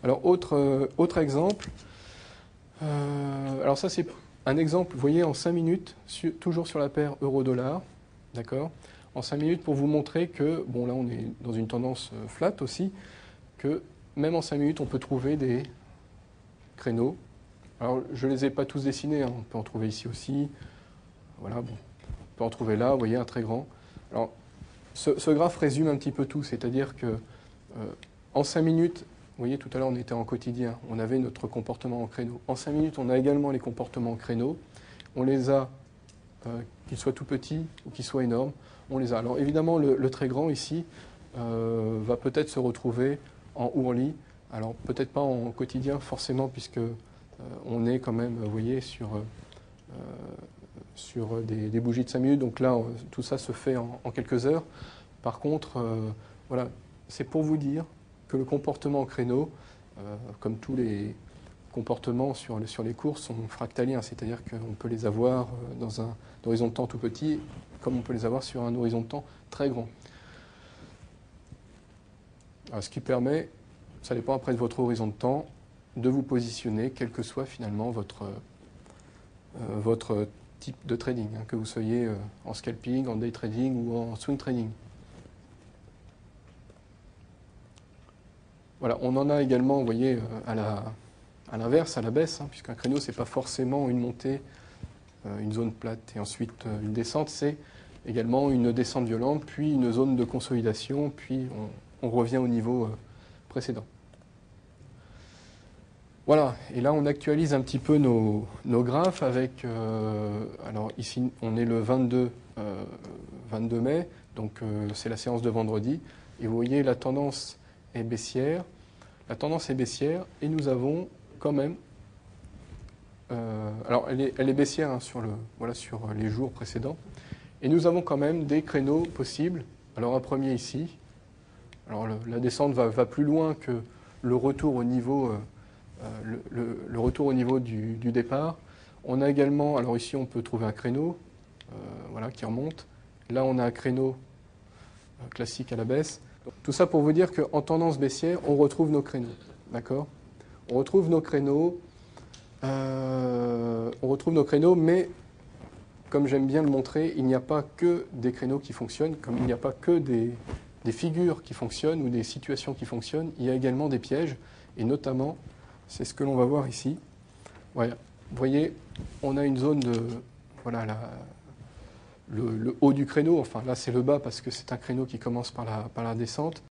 Alors, autre exemple. Alors ça, c'est un exemple, vous voyez, en 5 minutes, toujours sur la paire euro-dollar, d'accord? En 5 minutes pour vous montrer que, bon là on est dans une tendance flat aussi, que même en 5 minutes on peut trouver des créneaux. Alors je ne les ai pas tous dessinés, hein. On peut en trouver ici aussi, voilà, bon. On peut en trouver là, vous voyez, un très grand. Alors ce graphe résume un petit peu tout, c'est-à-dire que en 5 minutes, vous voyez, tout à l'heure, on était en quotidien, on avait notre comportement en créneau. En 5 minutes, on a également les comportements en créneau. On les a, qu'ils soient tout petits ou qu'ils soient énormes, on les a. Alors évidemment, le très grand ici va peut-être se retrouver en ourli. Alors peut-être pas en quotidien forcément, puisque on est quand même, vous voyez, sur des bougies de 5 minutes. Donc là, tout ça se fait en quelques heures. Par contre, voilà, c'est pour vous dire que le comportement en créneau, comme tous les comportements sur les cours, sont fractaliens, c'est-à-dire qu'on peut les avoir dans un horizon de temps tout petit, comme on peut les avoir sur un horizon de temps très grand. Alors, ce qui permet, ça dépend après de votre horizon de temps, de vous positionner, quel que soit finalement votre type de trading, hein, que vous soyez en scalping, en day trading ou en swing trading. Voilà, on en a également, vous voyez, à l'inverse, à la baisse, hein, puisqu'un créneau, ce n'est pas forcément une montée, une zone plate et ensuite une descente, c'est également une descente violente, puis une zone de consolidation, puis on revient au niveau précédent. Voilà, et là on actualise un petit peu nos graphes avec, alors ici on est le 22 mai, donc c'est la séance de vendredi, et vous voyez la tendance est baissière. La tendance est baissière et nous avons quand même, alors elle est baissière hein, sur les jours précédents, et nous avons quand même des créneaux possibles. Alors un premier ici, alors la descente va plus loin que le retour au niveau, le retour au niveau du départ. On a également, alors ici on peut trouver un créneau voilà, qui remonte. Là on a un créneau classique à la baisse. Tout ça pour vous dire qu'en tendance baissière, on retrouve nos créneaux. D'accord ? On retrouve nos créneaux, mais comme j'aime bien le montrer, il n'y a pas que des créneaux qui fonctionnent, comme il n'y a pas que des figures qui fonctionnent ou des situations qui fonctionnent, il y a également des pièges, et notamment, c'est ce que l'on va voir ici. Voilà. Vous voyez, on a une zone de, voilà, le haut du créneau, enfin là c'est le bas parce que c'est un créneau qui commence par la descente.